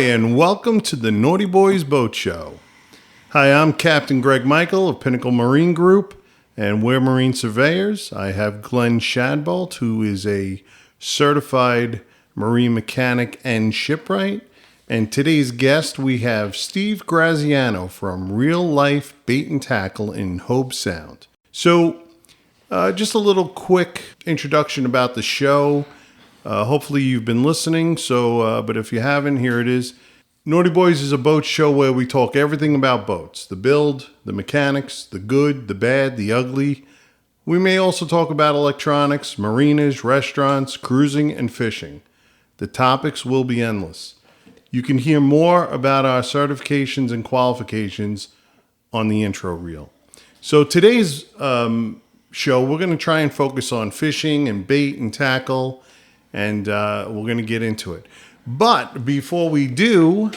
and welcome to the Nauti Buoys Boat Show. Hi, I'm Captain Greg Michael of Pinnacle Marine Group, and we're marine surveyors. I have Glenn Shadbolt, who is a certified marine mechanic and shipwright. And today's guest, we have Steve Graziano from Real Life Bait and Tackle in Hobe Sound. So, just a little quick introduction about the show. Hopefully you've been listening, but if you haven't, here it is. Nauti Buoys is a boat show where we talk everything about boats. The build, the mechanics, the good, the bad, the ugly. We may also talk about electronics, marinas, restaurants, cruising, and fishing. The topics will be endless. You can hear more about our certifications and qualifications on the intro reel. So today's show, we're going to try and focus on fishing and bait and tackle, and we're going to get into it. But before we do,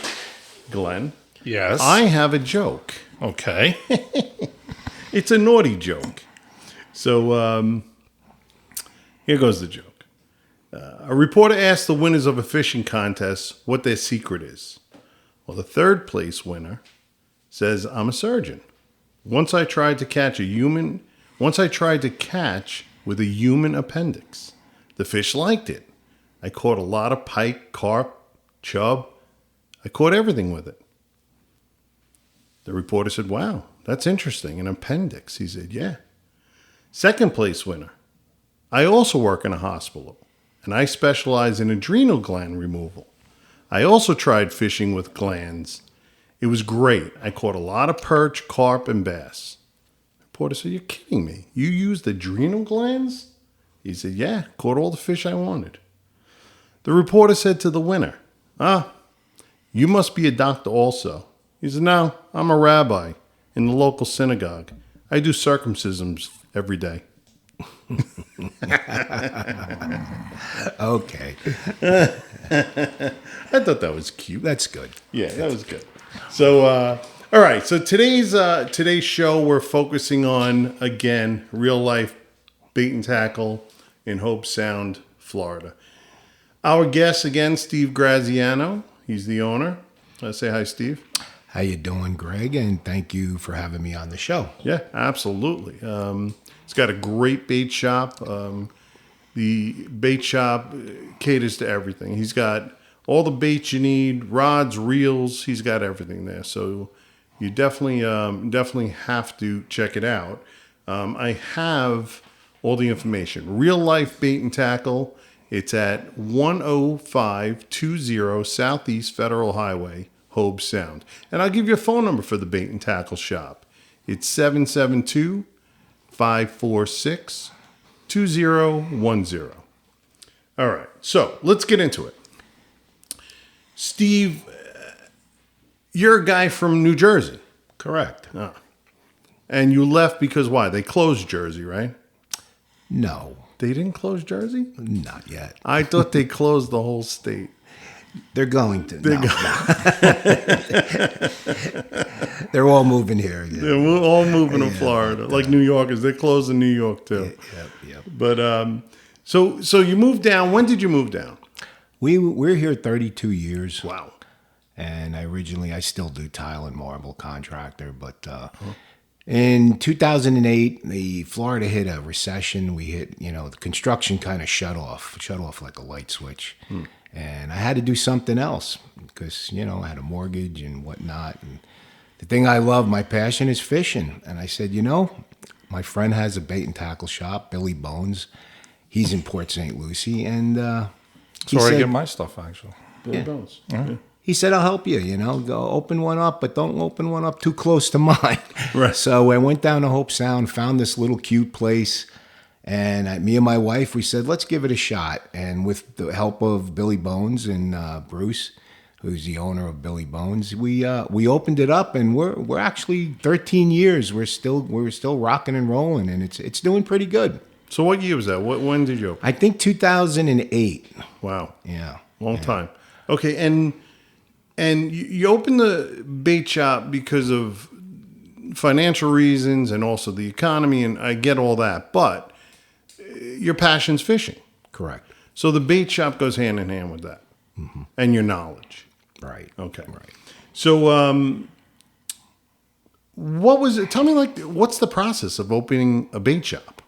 Glenn, yes, I have a joke. Okay. It's a naughty joke. So here goes the joke. A reporter asked the winners of a fishing contest what their secret is. Well, the third place winner says, "I'm a surgeon. Once I tried to catch with a human appendix. The fish liked it. I caught a lot of pike, carp, chub. I caught everything with it." The reporter said, "Wow, that's interesting. An appendix." He said, "Yeah." Second place winner. "I also work in a hospital, and I specialize in adrenal gland removal. I also tried fishing with glands. It was great. I caught a lot of perch, carp, and bass." The reporter said, "You're kidding me. You used adrenal glands?" He said, "Yeah, caught all the fish I wanted." The reporter said to the winner, "You must be a doctor also." He said, "No, I'm a rabbi in the local synagogue. I do circumcisions every day." Okay. I thought that was cute. That's good. Yeah, that was good. So, all right. So today's show, we're focusing on, again, real life bait and tackle in Hobe Sound, Florida. Our guest, again, Steve Graziano. He's the owner. Say hi, Steve. How you doing, Greg? And thank you for having me on the show. Yeah, absolutely. He's got a great bait shop. The bait shop caters to everything. He's got all the baits you need, rods, reels. He's got everything there. So you definitely have to check it out. I have all the information. Real Life Bait and Tackle. It's at 10520 Southeast Federal Highway, Hobe Sound. And I'll give you a phone number for the bait and tackle shop. It's 772-546-2010. All right, so let's get into it. Steve, you're a guy from New Jersey. Correct. And you left because why? They closed Jersey, right? No. They didn't close Jersey? Not yet. I thought they closed the whole state. They're going to. They're all moving here again. They're all moving to Florida, like New Yorkers. They're closing New York too. Yep. But so you moved down. When did you move down? We're here 32 years. Wow. And I still do tile and marble contractor, but in 2008, the Florida hit a recession. We hit, the construction kind of shut off like a light switch. And I had to do something else because, I had a mortgage and whatnot. And the thing I love, my passion is fishing. And I said, my friend has a bait and tackle shop, Billy Bones. He's in Port St. Lucie. And that's where I get my stuff, actually. Billy Bones. Yeah. He said, "I'll help you, go open one up, but don't open one up too close to mine." Right. So I went down to Hobe Sound, found this little cute place, and me and my wife, we said, let's give it a shot. And with the help of Billy Bones and Bruce, who's the owner of Billy Bones, we opened it up, and we're actually 13 years. We're still rocking and rolling, and it's doing pretty good. So what year was that? When did you open? I think 2008. Wow. Yeah. Long time. Okay, and you opened the bait shop because of financial reasons and also the economy, and I get all that, but your passion's fishing. Correct. So the bait shop goes hand in hand with that, and your knowledge. Right. Okay. Right. So, what was it? Tell me, like, what's the process of opening a bait shop?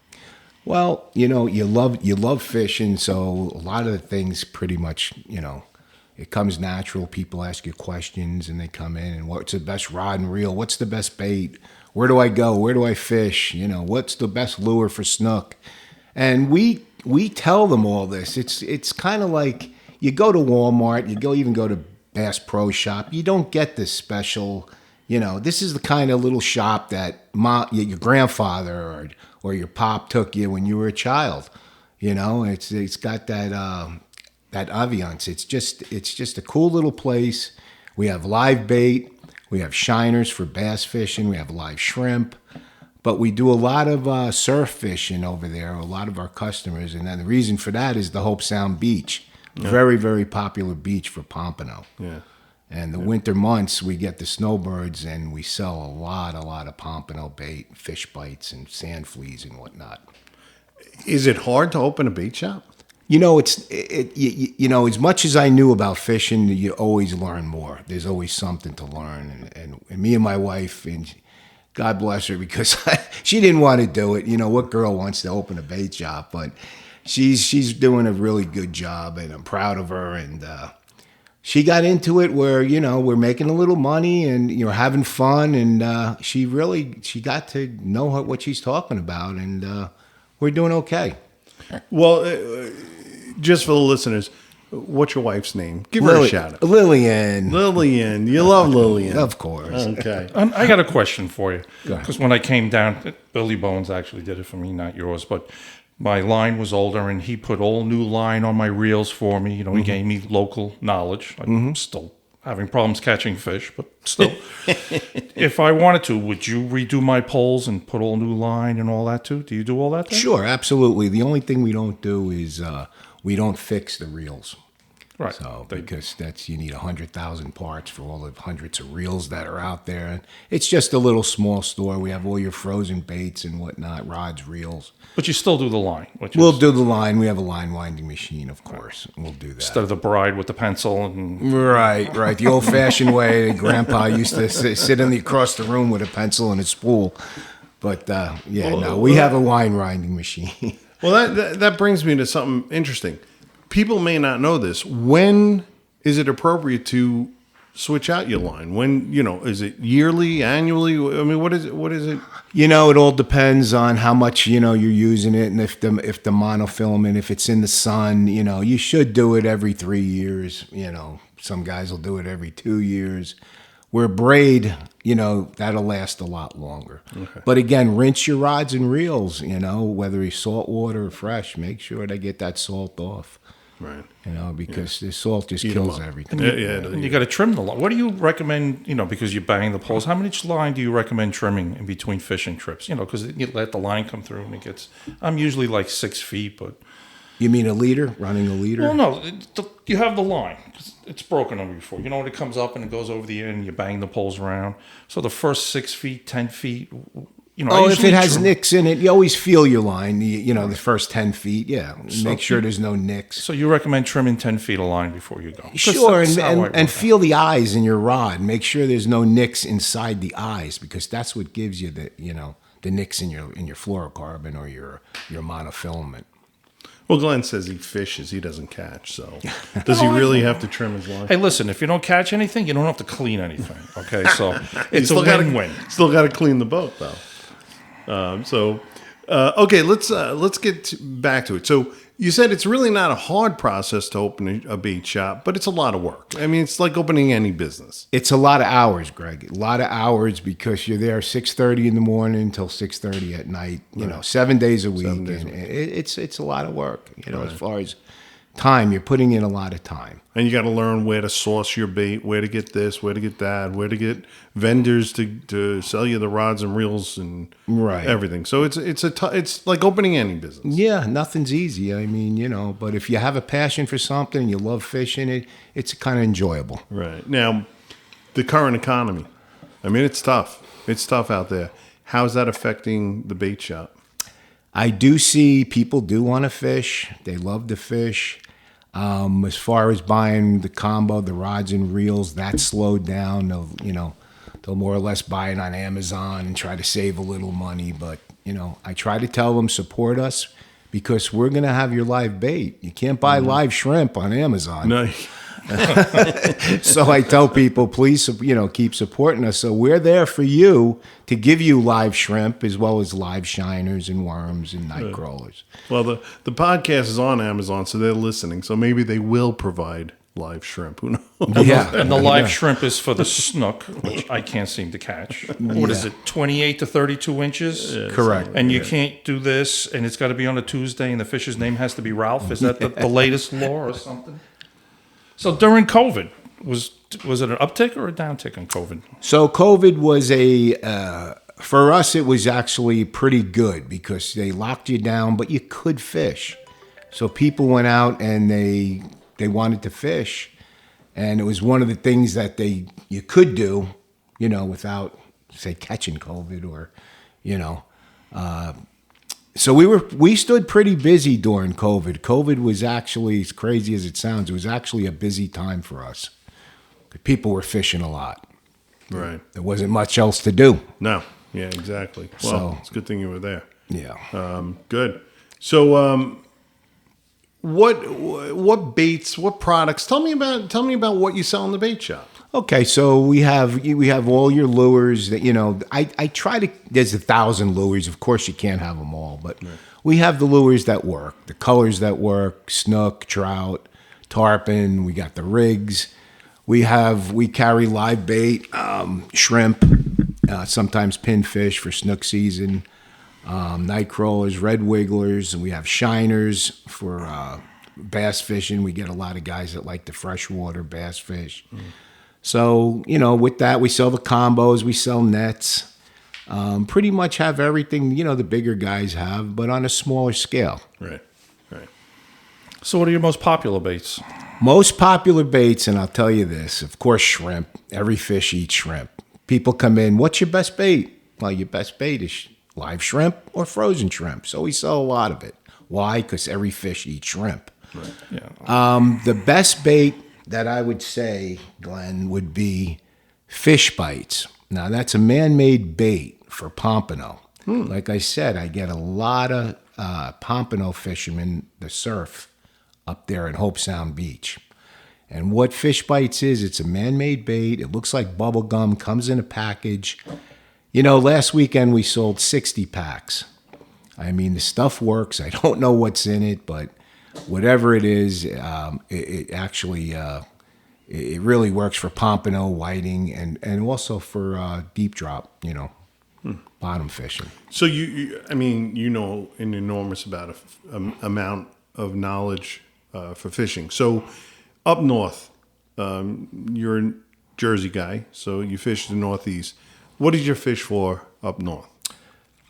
Well, you love fishing, so a lot of the things pretty much, it comes natural. People ask you questions, and they come in and what's the best rod and reel? What's the best bait? Where do I go? Where do I fish? What's the best lure for snook? And we tell them all this. It's kind of like you go to Walmart, even go to Bass Pro Shop. You don't get this special. This is the kind of little shop that your grandfather or your pop took you when you were a child. It's got that ambiance. It's just a cool little place. We have live bait. We have shiners for bass fishing. We have live shrimp. But we do a lot of surf fishing over there, a lot of our customers. And then the reason for that is the Hope Sound Beach. Yeah. Very, very popular beach for pompano. Yeah. And the winter months, we get the snowbirds, and we sell a lot of pompano bait, fish bites, and sand fleas and whatnot. Is it hard to open a bait shop? As much as I knew about fishing, you always learn more. There's always something to learn. And me and my wife, and God bless her, because she didn't want to do it. What girl wants to open a bait shop? But she's doing a really good job, and I'm proud of her. And she got into it where, we're making a little money and you're having fun. And she got to know what she's talking about. And we're doing okay. Well, just for the listeners, what's your wife's name? Give her a shout out. Lillian. Lillian. You love Lillian. Of course. Okay. I got a question for you. Because when I came down, Billy Bones actually did it for me, not yours, but my line was older, and he put all new line on my reels for me. He gave me local knowledge. I'm still having problems catching fish, but still. If I wanted to, would you redo my poles and put all new line and all that too? Do you do all that then? Sure, absolutely. The only thing we don't do is we don't fix the reels. Right. So because you need 100,000 parts for all the hundreds of reels that are out there. And it's just a little small store. We have all your frozen baits and whatnot, rods, reels. But you still do the line. We'll do the line. We have a line winding machine, of course. Right. We'll do that. Instead of the bride with the pencil. And Right. The old-fashioned way. Grandpa used to sit across the room with a pencil and a spool. But, we have a line winding machine. Well, that brings me to something interesting. People may not know this. When is it appropriate to switch out your line? When, is it yearly, annually? I mean, what is it? It all depends on how much, you're using it, and if the monofilament, if it's in the sun, you should do it every 3 years. Some guys will do it every 2 years. Where braid, that'll last a lot longer. Okay. But again, rinse your rods and reels, whether it's salt water or fresh, make sure they get that salt off. Right. Because the salt just kills everything. And you got to trim the line. What do you recommend, because you bang the poles, how much line do you recommend trimming in between fishing trips? Because you let the line come through and I'm usually like 6 feet, but. You mean running a leader? Well, no, you have the line. It's broken over before. When it comes up and it goes over the end, you bang the poles around. So the first 6 feet, 10 feet, if it has nicks in it, you always feel your line, the first 10 feet, make sure there's no nicks. So you recommend trimming 10 feet of line before you go? Sure, and feel the eyes in your rod. Make sure there's no nicks inside the eyes, because that's what gives you the nicks in your fluorocarbon or your monofilament. Well, Glenn says he fishes. He doesn't catch. So does he really have to trim his line? Hey, listen, if you don't catch anything, you don't have to clean anything. Okay, so it's a win-win. Still got to clean the boat, though. Okay, let's get back to it. So you said it's really not a hard process to open a bait shop, but it's a lot of work. I mean, it's like opening any business. It's a lot of hours, Greg. A lot of hours, because you're there 6:30 in the morning until 6:30 at night. 7 days a week, and it's a lot of work. As far as time, you're putting in a lot of time. And you got to learn where to source your bait, where to get this, where to get that, where to get vendors to sell you the rods and reels and everything. So it's like opening any business. Yeah, nothing's easy. I mean, but if you have a passion for something and you love fishing, it's kind of enjoyable. Right. Now, the current economy, I mean, it's tough. It's tough out there. How's that affecting the bait shop? I do see people do want to fish. They love to fish. As far as buying the combo, the rods and reels, that slowed down. They'll more or less buy it on Amazon and try to save a little money. But, I try to tell them, support us because we're going to have your live bait. You can't buy live shrimp on Amazon. No. So I tell people, please, keep supporting us. So we're there for you to give you live shrimp as well as live shiners and worms and night crawlers. Well, the podcast is on Amazon, so they're listening. So maybe they will provide live shrimp. Who knows? Yeah. And the live shrimp is for the snook, which I can't seem to catch. What is it, 28 to 32 inches? Correct. And you can't do this, and it's got to be on a Tuesday, and the fish's name has to be Ralph. Is that the latest law or something? So during COVID, was it an uptick or a downtick in COVID? So COVID was for us, it was actually pretty good because they locked you down, but you could fish. So people went out and they wanted to fish. And it was one of the things that you could do, without, say, catching COVID or, So we stood pretty busy during COVID. COVID was actually, as crazy as it sounds, it was actually a busy time for us. People were fishing a lot. Right. There wasn't much else to do. No. Yeah, exactly. Well, So- it's a good thing you were there. Yeah. Good. So, what baits, what products? Tell me about what you sell in the bait shop. Okay, so we have all your lures that I try to. There's 1,000 lures. Of course, you can't have them all, but we have the lures that work, the colors that work: snook, trout, tarpon. We got the rigs. We carry live bait, shrimp, sometimes pinfish for snook season, night crawlers, red wigglers, and we have shiners for bass fishing. We get a lot of guys that like the freshwater bass fish. So, with that, we sell the combos, we sell nets, pretty much have everything, the bigger guys have, but on a smaller scale. Right. So what are your most popular baits? Most popular baits, and I'll tell you this, of course, shrimp. Every fish eats shrimp. People come in, what's your best bait? Well, your best bait is live shrimp or frozen shrimp. So we sell a lot of it. Why? Because every fish eats shrimp. Right. Yeah. The best bait that I would say, Glenn, would be fish bites. Now, that's a man-made bait for pompano. Like I said, I get a lot of pompano fishermen, the surf, up there at Hope Sound Beach. And what fish bites is, it's a man-made bait. It looks like bubble gum, comes in a package. Last weekend we sold 60 packs. I mean, the stuff works. I don't know what's in it, but whatever it is, it actually it really works for pompano, whiting, and also for deep drop, bottom fishing. So you an enormous amount of knowledge for fishing. So up north, you're a Jersey guy, so you fish the Northeast. What did you fish for up north?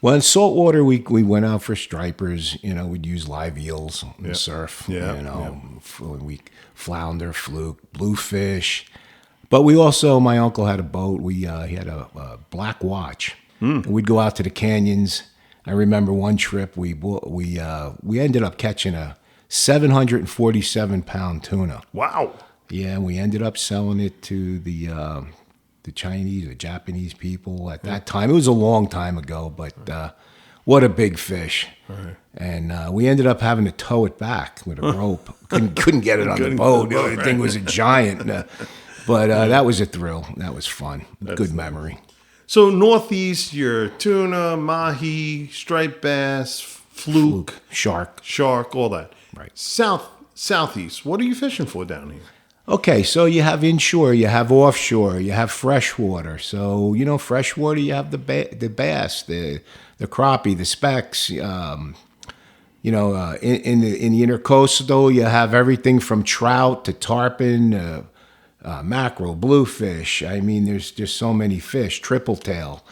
Well, in saltwater, we went out for stripers. We'd use live eels and surf. We flounder, fluke, bluefish. But we also, my uncle had a boat. He had a black watch. And we'd go out to the canyons. I remember one trip we ended up catching a 747-pound tuna. Wow. Yeah, and we ended up selling it to the Chinese or Japanese people at that time. It was a long time ago, but what a big fish. Right. And we ended up having to tow it back with a rope. Couldn't get it on the boat. The thing was a giant. But that was a thrill. That was fun. Good memory. So Northeast, your tuna, mahi, striped bass, fluke, shark, all that. Right. Southeast, what are you fishing for down here? Okay, so you have inshore, you have offshore, you have freshwater. So, freshwater, you have the bass, the crappie, the specks. In the intercoastal, you have everything from trout to tarpon, mackerel, bluefish. I mean, there's just so many fish, triple tail.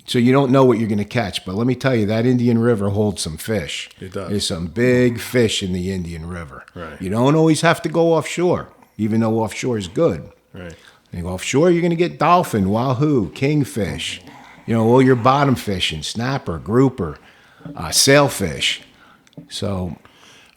So you don't know what you're going to catch. But let me tell you, that Indian River holds some fish. It does. There's some big fish in the Indian River. Right. You don't always have to go offshore, even though offshore is good. Right. You go offshore, you're going to get dolphin, wahoo, kingfish, all your bottom fishing, snapper, grouper, sailfish. So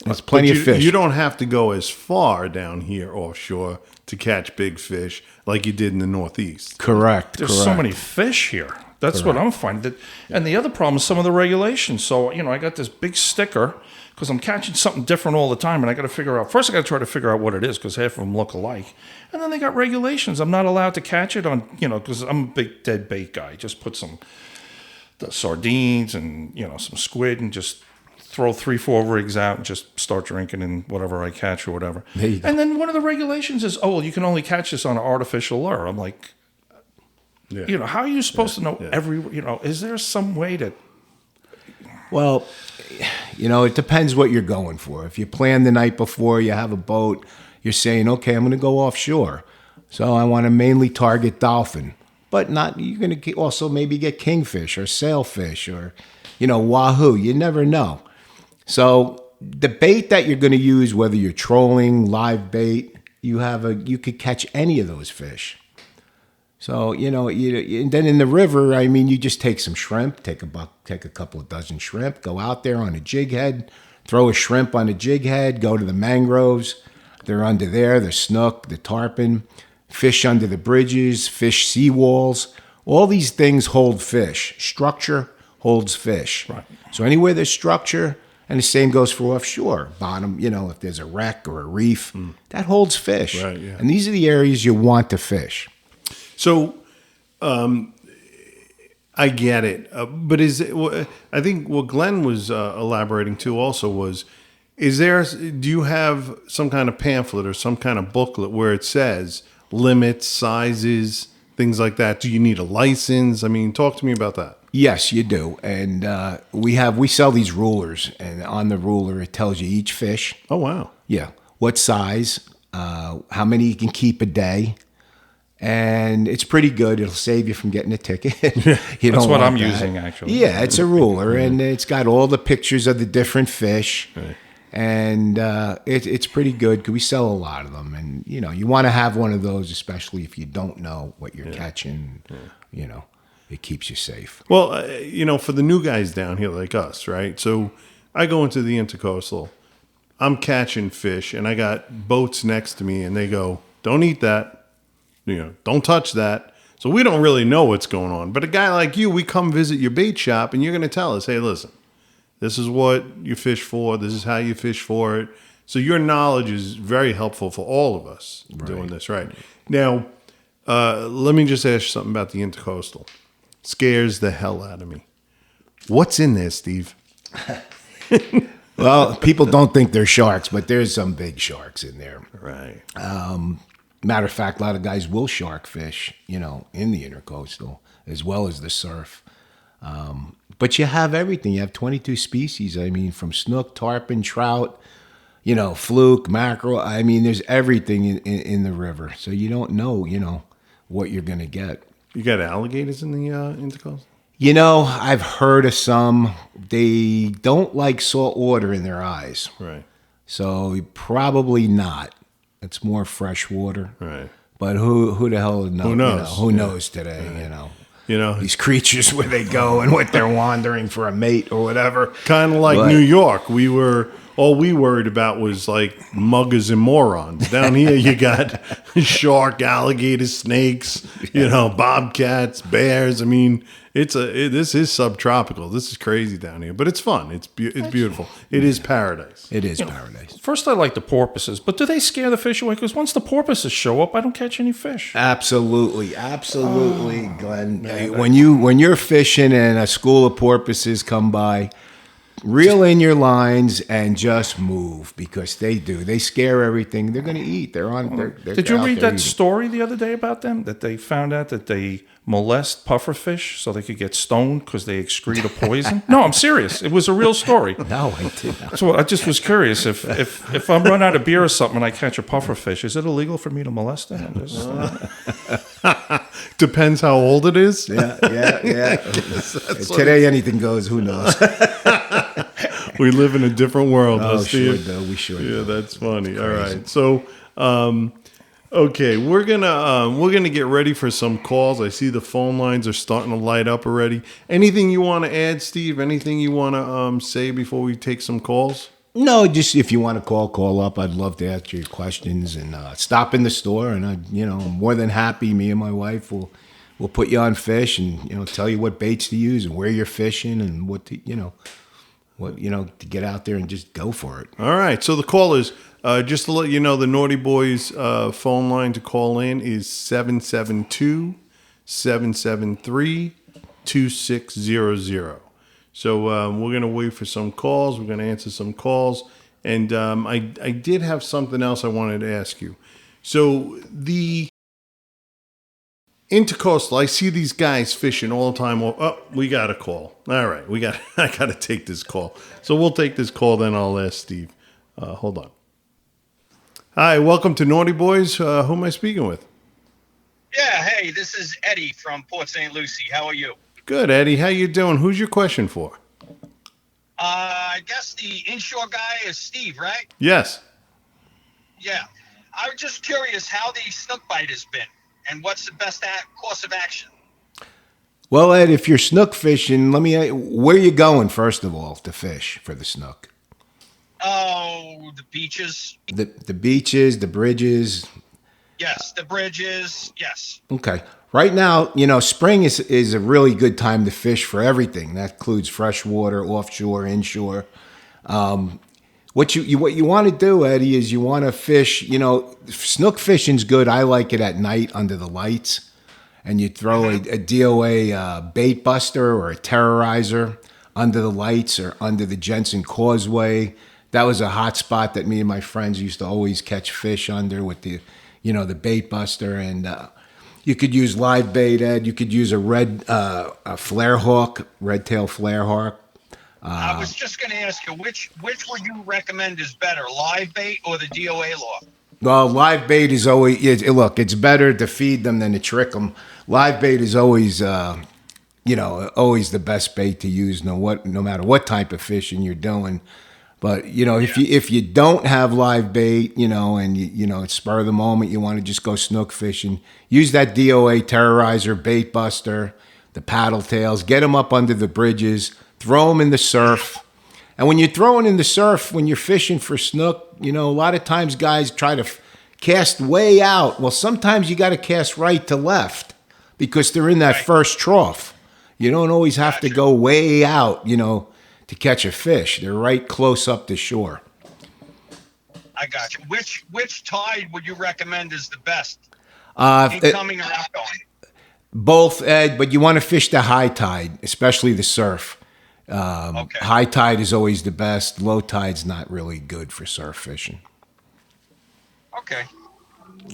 There's plenty of fish. You don't have to go as far down here offshore to catch big fish like you did in the Northeast. Correct. There's so many fish here. That's what I'm finding. And the other problem is some of the regulations. So, I got this big sticker because I'm catching something different all the time, and I got to figure out. First, I got to try to figure out what it is because half of them look alike. And then they got regulations. I'm not allowed to catch it on, because I'm a big dead bait guy. Just put some the sardines and some squid and just throw 3-4 rigs out and just start drinking and whatever I catch or whatever. There you go. And then one of the regulations is, you can only catch this on an artificial lure. I'm like, how are you supposed to know is there some way to... Well, it depends what you're going for. If you plan the night before, you have a boat, you're saying, okay, I'm going to go offshore. So I want to mainly target dolphin. But you're going to also maybe get kingfish or sailfish or, wahoo. You never know. So the bait that you're going to use, whether you're trolling, live bait, you could catch any of those fish. So, and then in the river, you just take some shrimp, take a couple of dozen shrimp, go out there on a jig head, throw a shrimp on a jig head, go to the mangroves. They're under there, the snook, the tarpon, fish under the bridges, fish seawalls. All these things hold fish. Structure holds fish. Right. So anywhere there's structure, and the same goes for offshore. Bottom, if there's a wreck or a reef, that holds fish. Right, yeah. And these are the areas you want to fish. So, I get it, but I think what Glenn was elaborating to also was, do you have some kind of pamphlet or some kind of booklet where it says limits, sizes, things like that? Do you need a license? Talk to me about that. Yes, you do. And we sell these rulers, and on the ruler it tells you each fish. Oh, wow. Yeah. What size, how many you can keep a day. And it's pretty good. It'll save you from getting a ticket. That's what I'm using, actually. Yeah, it's a ruler, and it's got all the pictures of the different fish. Right. And it's pretty good because we sell a lot of them. And, you want to have one of those, especially if you don't know what you're catching. Yeah. It keeps you safe. Well, for the new guys down here like us, right? So I go into the intercoastal. I'm catching fish, and I got boats next to me, and they go, don't eat that. Don't touch that. So we don't really know what's going on. But a guy like you, we come visit your bait shop, and you're going to tell us, hey, listen, this is what you fish for. This is how you fish for it. So your knowledge is very helpful for all of us doing this, right? Now, let me just ask you something about the intercoastal. Scares the hell out of me. What's in there, Steve? Well, people don't think they're sharks, but there's some big sharks in there. Right. Matter of fact, a lot of guys will shark fish, in the intercoastal as well as the surf. But you have everything. You have 22 species. From snook, tarpon, trout, fluke, mackerel. There's everything in the river. So you don't know, what you're going to get. You got alligators in the intercoastal? I've heard of some. They don't like salt water in their eyes. Right. So probably not. It's more fresh water. Right. But who the hell knows? Who knows? Who knows today, Right. These creatures, where they go and what they're wandering for a mate or whatever. Kind of like New York. All we worried about was like muggers and morons. Down here you got shark, alligators, snakes, bobcats, bears. This is subtropical. This is crazy down here, but it's fun. It's beautiful. It is paradise. It is paradise. First, I like the porpoises, but do they scare the fish away? Because once the porpoises show up, I don't catch any fish. Absolutely, Glenn. When you're fishing and a school of porpoises come by, reel in your lines and just move, because they do. They scare everything. They're going to eat. Did you read that story the other day about them? That they found out that they molest pufferfish so they could get stoned because they excrete a poison? No, I'm serious. It was a real story. No, I didn't. So I just was curious. If I'm run out of beer or something and I catch a pufferfish, is it illegal for me to molest it? Depends how old it is. Yeah. Today anything goes. Who knows? We live in a different world. Oh, Steve. sure do. We sure do. do. Yeah, that's funny. All right. So, okay, we're gonna get ready for some calls. I see the phone lines are starting to light up already. Anything you want to add, Steve? Anything you want to say before we take some calls? No, just if you want to call up. I'd love to answer your questions and stop in the store. And I'm more than happy. Me and my wife will put you on fish and tell you what baits to use and where you're fishing and to get out there and just go for it. All right. So the call is just to let you know the Naughty Boys phone line to call in is 772-773-2600. So we're going to wait for some calls. We're going to answer some calls. And I did have something else I wanted to ask you. So the intercoastal, I see these guys fishing all the time. Oh, we got a call. All right, I got to take this call. So we'll take this call, then I'll ask Steve. Hold on. Hi, welcome to Naughty Boys. Who am I speaking with? Yeah, hey, this is Eddie from Port St. Lucie. How are you? Good, Eddie. How you doing? Who's your question for? I guess the inshore guy is Steve, right? Yes. Yeah. I was just curious how the snook bite has been and what's the best course of action. Well, Ed, if you're snook fishing, where are you going, first of all, to fish for the snook? Oh, the beaches. The beaches, the bridges. Yes, the bridges. Yes. Okay. Right now, spring is a really good time to fish for everything. That includes freshwater, offshore, inshore. What you want to do, Eddie, is you want to fish. Snook fishing's good. I like it at night under the lights, and you throw a DOA bait buster or a terrorizer under the lights or under the Jensen Causeway. That was a hot spot that me and my friends used to always catch fish under with the bait buster. And you could use live bait, Ed. You could use a flare hawk, red tail flare hawk. I was just going to ask you, which would you recommend is better, live bait or the DOA law? Well, live bait is always, it's better to feed them than to trick them. Live bait is always, always the best bait to use, no matter what type of fishing you're doing. But, if you don't have live bait, and it's spur of the moment, you want to just go snook fishing, use that DOA terrorizer, bait buster, the paddle tails, get them up under the bridges, throw them in the surf. And when you're throwing in the surf, when you're fishing for snook, a lot of times guys try to cast way out. Well, sometimes you got to cast right to left because they're in that first trough. You don't always have to go way out, to catch a fish. They're right close up to shore. I got you. Which tide would you recommend is the best? Incoming or outgoing? Both, Ed, but you want to fish the high tide, especially the surf. Okay. High tide is always the best. Low tide's not really good for surf fishing. Okay.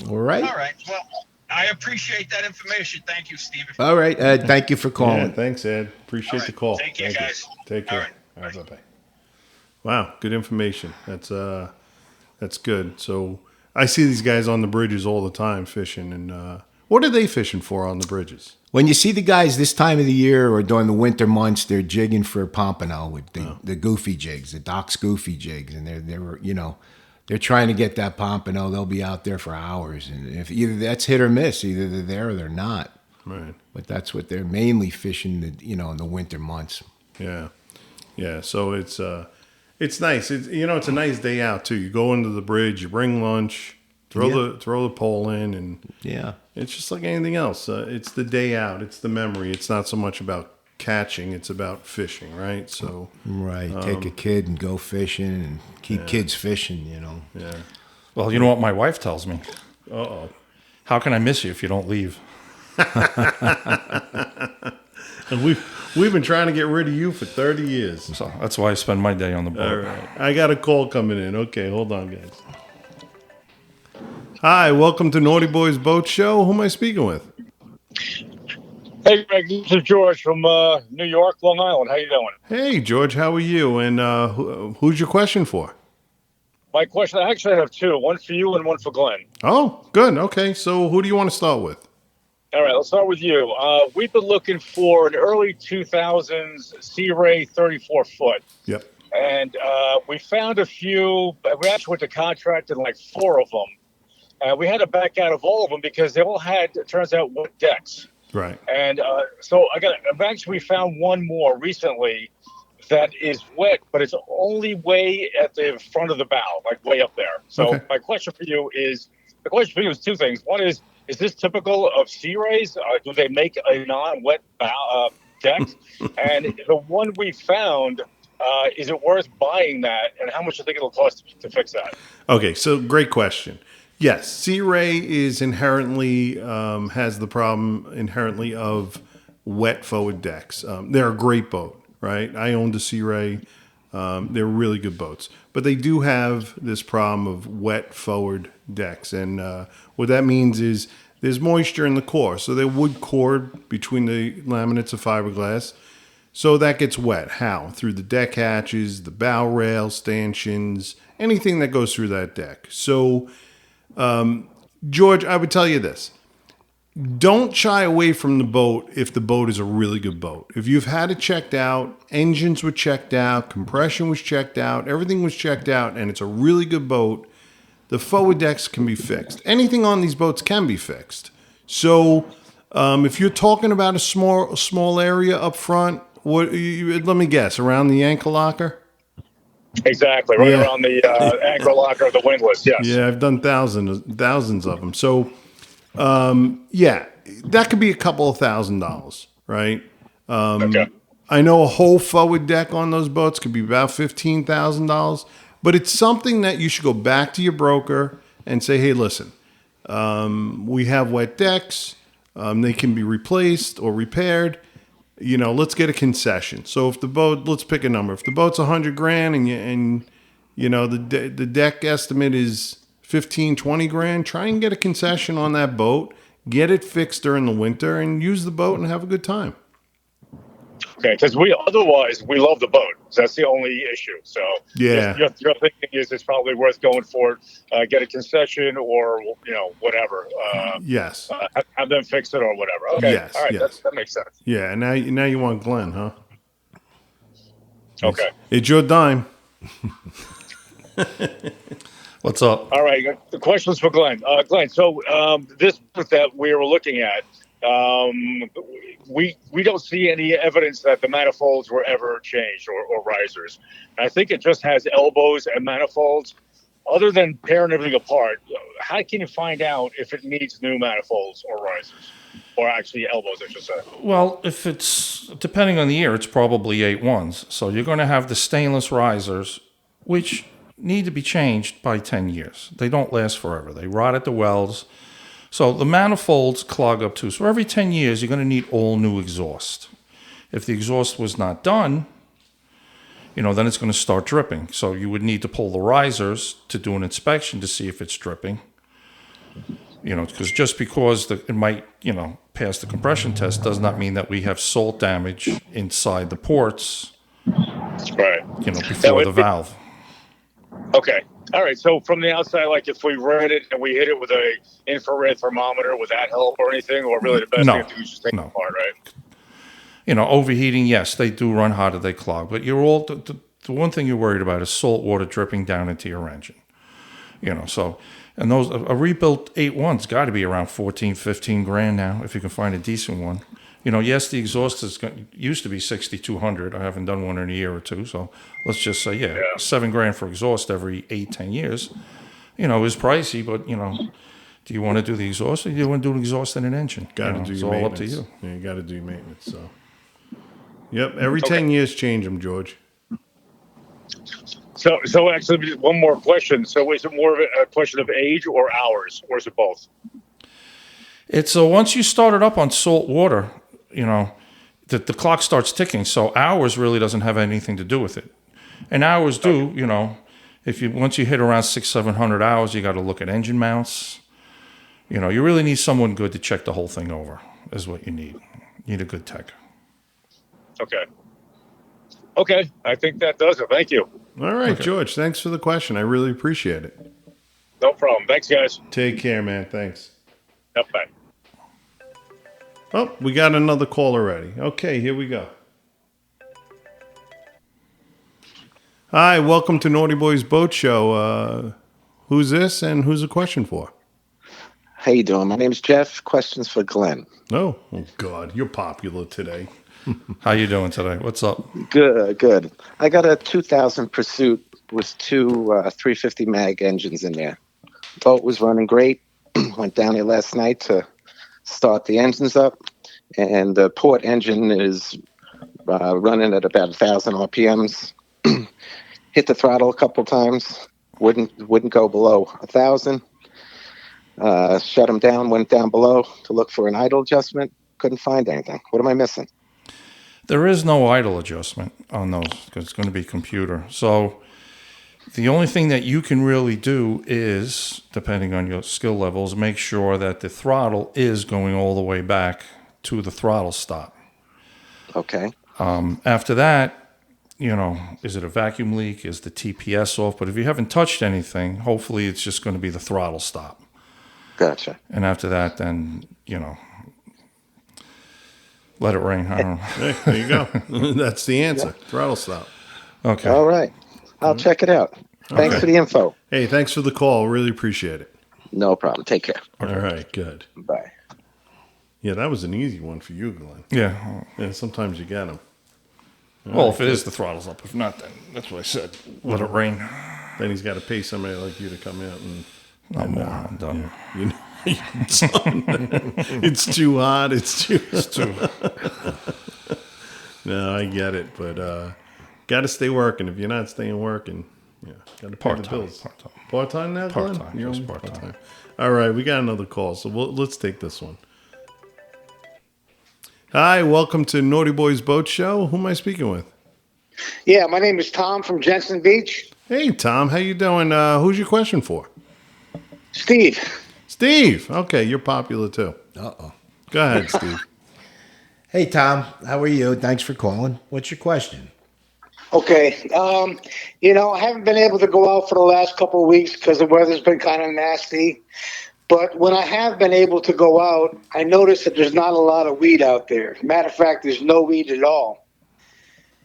All right. All right. Well, I appreciate that information. Thank you, Steve. All right, Ed. Thank you for calling. Yeah, thanks, Ed. Appreciate the call. Take care, guys. Take care. All right, bye-bye. Wow, good information. That's good. So I see these guys on the bridges all the time fishing. And what are they fishing for on the bridges? When you see the guys this time of the year or during the winter months, they're jigging for pompano with the goofy jigs, the Doc's goofy jigs, and they're trying to get that pompano. They'll be out there for hours, and if either that's hit or miss, either they're there or they're not. Right. But that's what they're mainly fishing, in the winter months. Yeah. So it's nice. It's a nice day out too. You go into the bridge, you bring lunch, throw the pole in, and it's just like anything else. It's the day out. It's the memory. It's not so much about catching. It's about fishing, right? So take a kid and go fishing and keep kids fishing. Yeah. Well, you know what my wife tells me? Uh-oh. How can I miss you if you don't leave? And we've been trying to get rid of you for 30 years. So that's why I spend my day on the boat. All right. I got a call coming in. Okay, hold on, guys. Hi, welcome to Naughty Boys Boat Show. Who am I speaking with? Hey, Greg, this is George from New York, Long Island. How you doing? Hey, George, how are you? And who's your question for? My question, I actually have two, one for you and one for Glenn. Oh, good. Okay, so who do you want to start with? All right, let's start with you. We've been looking for an early 2000s Sea Ray 34-foot. Yep. And we found a few. We actually went to contract in like 4 of them. We had to back out of all of them because they all had, it turns out, wood decks. Right. And so we found one more recently that is wet, but it's only way at the front of the bow, like way up there. So Okay. my question for you is two things. One is this typical of Sea Rays? Do they make a non-wet bow deck? And the one we found, is it worth buying that? And how much do you think it'll cost to fix that? Okay, so great question. Yes, Sea Ray is inherently has the problem inherently of wet forward decks. They're a great boat, right? I owned a Sea Ray. They're really good boats, but they do have this problem of wet forward decks, and what that means is there's moisture in the core, so there wood cord between the laminates of fiberglass. So that gets wet. How? Through the deck hatches, the bow rail, stanchions, anything that goes through that deck. So, George, I would tell you this. Don't shy away from the boat if the boat is a really good boat. If you've had it checked out, engines were checked out, compression was checked out, everything was checked out, and it's a really good boat, the forward decks can be fixed. Anything on these boats can be fixed. So, if you're talking about a small area up front, let me guess, around the anchor locker? Exactly, right around the anchor locker of the windlass, yes. Yeah, I've done thousands of them. So, that could be a couple of $1,000s, right? Okay. I know a whole forward deck on those boats could be about $15,000, but it's something that you should go back to your broker and say, hey, listen, we have wet decks. They can be replaced or repaired. Let's get a concession. So if the boat, let's pick a number. If the boat's $100,000 and the deck estimate is 15, 20 grand, try and get a concession on that boat, get it fixed during the winter, and use the boat and have a good time. Okay, because otherwise we love the boat. So that's the only issue. So yeah, your thinking is it's probably worth going for it, get a concession or whatever. Yes. Have them fix it or whatever. Okay. Yes. All right. Yes. That makes sense. Yeah. And now you want Glenn, huh? Okay. It's your dime. What's up? All right. The question's for Glenn. Glenn, so this book that we were looking at, we don't see any evidence that the manifolds were ever changed or risers. And I think it just has elbows and manifolds. Other than tearing everything apart, how can you find out if it needs new manifolds or risers? Or actually elbows, I should say. Well, if it's, depending on the year, it's probably 8.1s. So you're going to have the stainless risers, which need to be changed by 10 years. They don't last forever. They rot at the welds. So the manifolds clog up too. So every 10 years, you're going to need all new exhaust. If the exhaust was not done, then it's going to start dripping. So you would need to pull the risers to do an inspection to see if it's dripping. Because just because it might, pass the compression test does not mean that we have salt damage inside the ports, right? Before the valve. Okay. All right. So from the outside, like if we read it and we hit it with a infrared thermometer, would that help or anything? Or really the best thing to do is just take it apart, right? Overheating, yes, they do run hotter, they clog. But the one thing you're worried about is salt water dripping down into your engine. And those, a rebuilt 8.1's got to be around 14, 15 grand now, if you can find a decent one. Yes, the exhaust used to be 6,200. I haven't done one in a year or two. So let's just say, $7 grand for exhaust every 8-10 years, is pricey, but, do you want to do the exhaust or do you want to do an exhaust in an engine? Got to do it's your all maintenance. up to you. Yeah, you got to do your maintenance. So, yep, every 10 years change them, George. So actually, one more question. So is it more of a question of age or hours, or is it both? It's once you start it up on salt water, the clock starts ticking. So hours really doesn't have anything to do with it. And hours do, once you hit around 600-700 hours, you got to look at engine mounts. You really need someone good to check the whole thing over is what you need. You need a good tech. Okay. I think that does it. Thank you. All right, George. Thanks for the question. I really appreciate it. No problem. Thanks, guys. Take care, man. Thanks. Yep, bye. Oh, we got another call already. Okay, here we go. Hi, welcome to Nauti Buoys Boat Show. Who's this and who's the question for? How you doing? My name's Jeff. Questions for Glenn. Oh God, you're popular today. How you doing today? What's up? Good. I got a 2000 Pursuit with two 350 mag engines in there. Boat was running great. Went down there last night to start the engines up, and the port engine is running at about 1,000 RPMs. Hit the throttle a couple times. Wouldn't go below 1,000. Shut them down. Went down below to look for an idle adjustment. Couldn't find anything. What am I missing? There is no idle adjustment on those because it's going to be computer. So the only thing that you can really do is, depending on your skill levels, make sure that the throttle is going all the way back to the throttle stop. Okay. After that, is it a vacuum leak? Is the TPS off? But if you haven't touched anything, hopefully it's just going to be the throttle stop. Gotcha. And after that, then, let it rain. I don't know. Hey, there you go. That's the answer. Yeah. Throttle stop. Okay. All right. I'll check it out. Thanks for the info. Hey, thanks for the call. Really appreciate it. No problem. Take care. All right. Good. Bye. Yeah, that was an easy one for you, Glenn. Yeah. Yeah, sometimes you get them. Well, if it is, the throttle's up. If not, then that's what I said. Let it rain. Then he's got to pay somebody like you to come out and more. I'm done. Yeah, it's too hot. It's too. No, I get it, but got to stay working. If you're not staying working, got to pay the bills. Part-time now, Glenn? Part-time. You're Just on part-time. All right, we got another call, so let's take this one. Hi, welcome to Nauti Buoys Boat Show. Who am I speaking with? Yeah, my name is Tom from Jensen Beach. Hey, Tom, how you doing? Who's your question for? Steve. Steve. Okay, you're popular too. Uh-oh. Go ahead, Steve. Hey, Tom. How are you? Thanks for calling. What's your question? Okay. I haven't been able to go out for the last couple of weeks because the weather's been kind of nasty. But when I have been able to go out, I noticed that there's not a lot of weed out there. Matter of fact, there's no weed at all.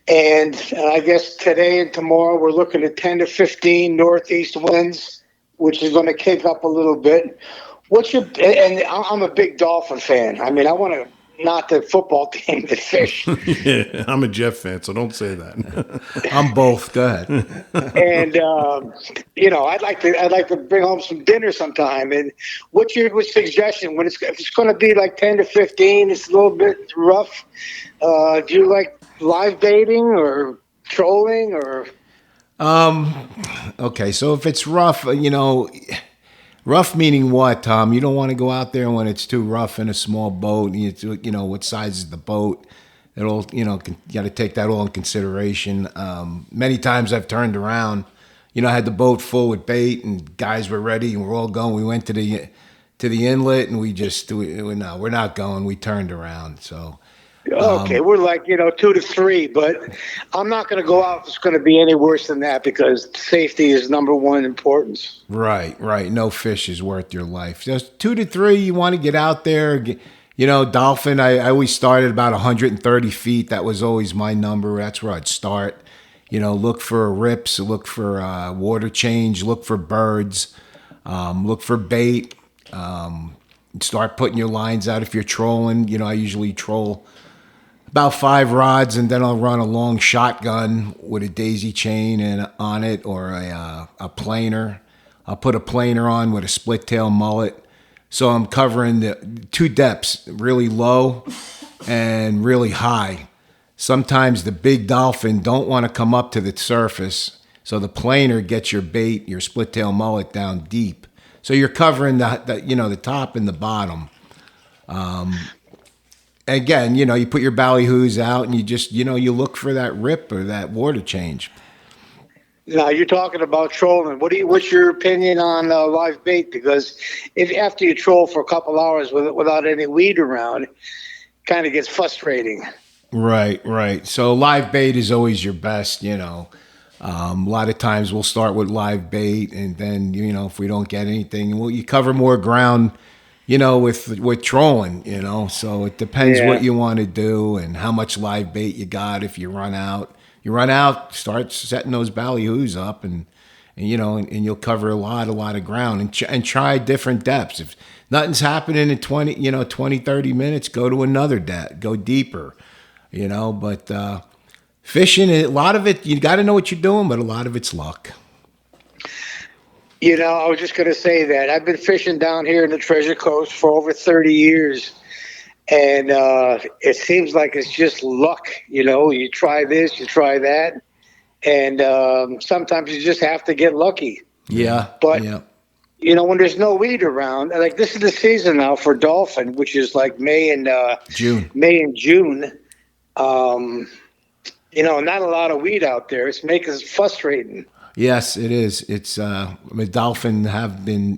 And I guess today and tomorrow we're looking at 10 to 15 northeast winds, which is going to kick up a little bit. And I'm a big Dolphin fan. I mean, I want to not the football team, the fish. Yeah, I'm a Jeff fan, so don't say that. I'm both. Go ahead. And I'd like to bring home some dinner sometime. And what's your suggestion if it's going to be like 10 to 15? It's a little bit rough. Do you like live baiting or trolling or? Okay, so if it's rough, rough meaning what, Tom? You don't want to go out there when it's too rough in a small boat. What size is the boat? It'll, got to take that all in consideration. Many times I've turned around, I had the boat full with bait and guys were ready and we're all going. We went to the inlet and we're not going. We turned around. So. Okay, we're like 2 to 3, but I'm not going to go out if it's going to be any worse than that because safety is number one importance. Right. No fish is worth your life. Just 2 to 3, you want to get out there. Dolphin, I always started about 130 feet. That was always my number. That's where I'd start. Look for rips, look for water change, look for birds, look for bait. Start putting your lines out if you're trolling. I usually troll about 5 rods, and then I'll run a long shotgun with a daisy chain on it or a planer. I'll put a planer on with a split tail mullet. So I'm covering the 2 depths, really low and really high. Sometimes the big dolphin don't want to come up to the surface, so the planer gets your bait, your split tail mullet down deep. So you're covering the top and the bottom. Again, you put your ballyhoos out and you just, you look for that rip or that water change. Now you're talking about trolling. What's your opinion on live bait? Because if after you troll for a couple hours without any weed around, it kind of gets frustrating. Right. So live bait is always your best, A lot of times we'll start with live bait and then, if we don't get anything, you cover more ground, with trolling, so it depends what you want to do and how much live bait you got. If you run out, start setting those ballyhoos up and you'll cover a lot of ground and try different depths. If nothing's happening in 20, 30 minutes, go to another depth, go deeper. But fishing, a lot of it, you got to know what you're doing, but a lot of it's luck. I was just going to say that I've been fishing down here in the Treasure Coast for over 30 years. And it seems like it's just luck. You try this, you try that. And sometimes you just have to get lucky. Yeah. But, when there's no weed around, like this is the season now for dolphin, which is like May and June. Not a lot of weed out there. It's making it frustrating. Yes, it is. It's dolphin have been,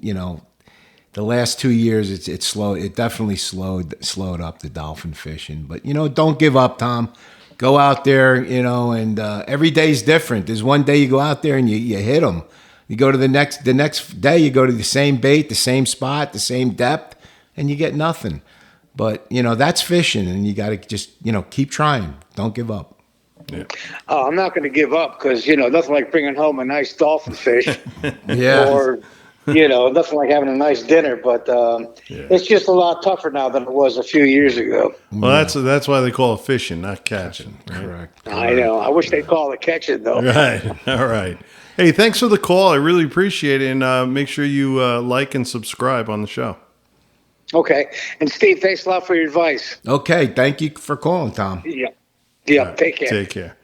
the last 2 years, it's slow. It definitely slowed up the dolphin fishing. But don't give up, Tom. Go out there, and every day's different. There's one day you go out there and you hit them. You go to the next day, you go to the same bait, the same spot, the same depth, and you get nothing. But that's fishing, and you got to just keep trying. Don't give up. Yeah. I'm not going to give up because nothing like bringing home a nice dolphin fish. Yeah. Or nothing like having a nice dinner, but it's just a lot tougher now than it was a few years ago. Well, that's why they call it fishing, not catching. Right? Correct. I know. I wish they'd call it catching, though. Right. All right. Hey, thanks for the call. I really appreciate it. And make sure you like and subscribe on the show. Okay. And Steve, thanks a lot for your advice. Okay. Thank you for calling, Tom. Yeah. Right. Take care. Take care.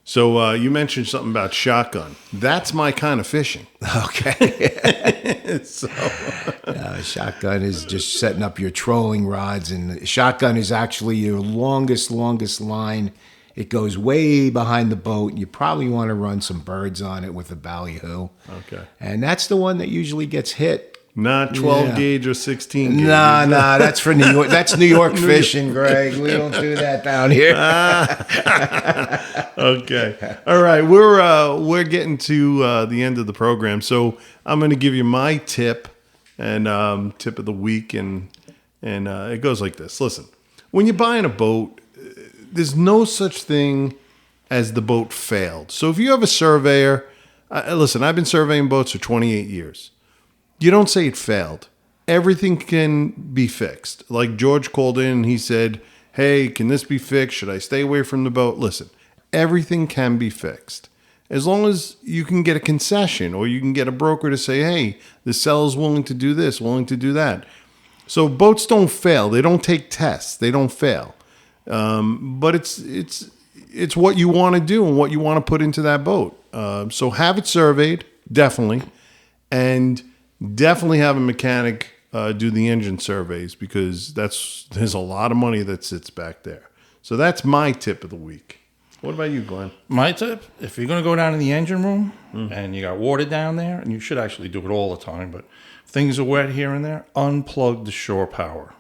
So you mentioned something about shotgun. That's my kind of fishing. Okay. So Shotgun is just setting up your trolling rods, and shotgun is actually your longest line. It goes way behind the boat. You probably want to run some birds on it with a ballyhoo. Okay. And that's the one that usually gets hit. Not 12 gauge or 16 gauge. No, that's for New York. That's New York fishing, Greg. We don't do that down here. Okay. All right. We're getting to the end of the program, so I'm going to give you my tip and tip of the week, and it goes like this. Listen, when you're buying a boat, there's no such thing as the boat failed. So if you have a surveyor, listen, I've been surveying boats for 28 years. You don't say it failed. Everything can be fixed. Like George called in and he said, hey, can this be fixed? Should I stay away from the boat? Listen, everything can be fixed. As long as you can get a concession or you can get a broker to say, hey, the seller's willing to do this, willing to do that. So boats don't fail. They don't take tests. They don't fail. But it's what you want to do and what you want to put into that boat. So have it surveyed, definitely. And definitely have a mechanic do the engine surveys because there's a lot of money that sits back there. So that's my tip of the week. What about you, Glenn? My tip, if you're going to go down in the engine room and you got water down there, and you should actually do it all the time, but things are wet here and there, unplug the shore power.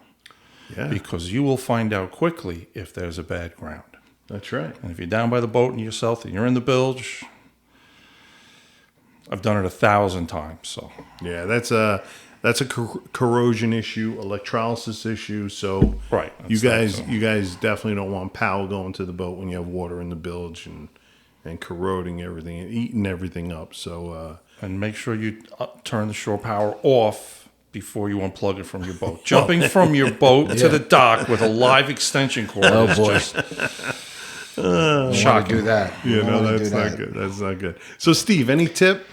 Yeah. Because you will find out quickly if there's a bad ground. That's right. And if you're down by the boat and yourself and you're in the bilge, I've done it 1,000 times. So yeah, that's a corrosion issue, electrolysis issue. So right, you guys definitely don't want power going to the boat when you have water in the bilge and corroding everything and eating everything up. So and make sure you turn the shore power off before you unplug it from your boat. Jumping from your boat to the dock with a live extension cord. Oh is boy. Just Shocking. Do that. Yeah, no, that's not good. That's not good. So, Steve, any tip?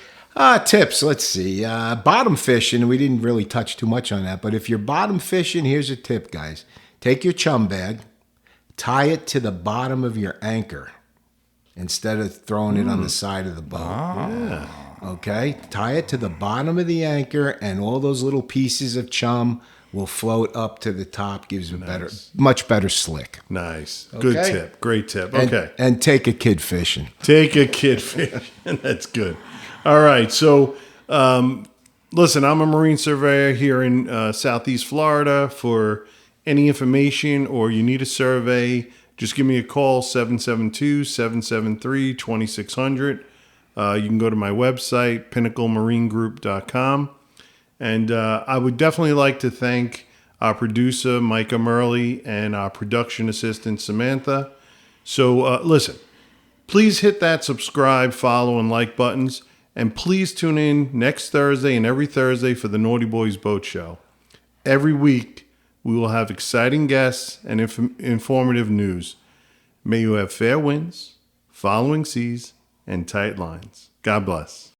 Tips. Let's see. Bottom fishing. We didn't really touch too much on that, but if you're bottom fishing, here's a tip, guys. Take your chum bag, tie it to the bottom of your anchor instead of throwing it on the side of the boat. Yeah. Okay? Tie it to the bottom of the anchor, and all those little pieces of chum will float up to the top, gives a much better slick. Nice. Good Okay. tip. Great tip. Okay. And take a kid fishing. Take a kid fishing. That's good. All right. So, listen, I'm a marine surveyor here in Southeast Florida. For any information or you need a survey, just give me a call, 772-773-2600. You can go to my website, pinnaclemarinegroup.com. And I would definitely like to thank our producer, Micah Murley, and our production assistant, Samantha. So listen, please hit that subscribe, follow, and like buttons. And please tune in next Thursday and every Thursday for the Nauti Buoys Boat Show. Every week, we will have exciting guests and informative news. May you have fair winds, following seas, and tight lines. God bless.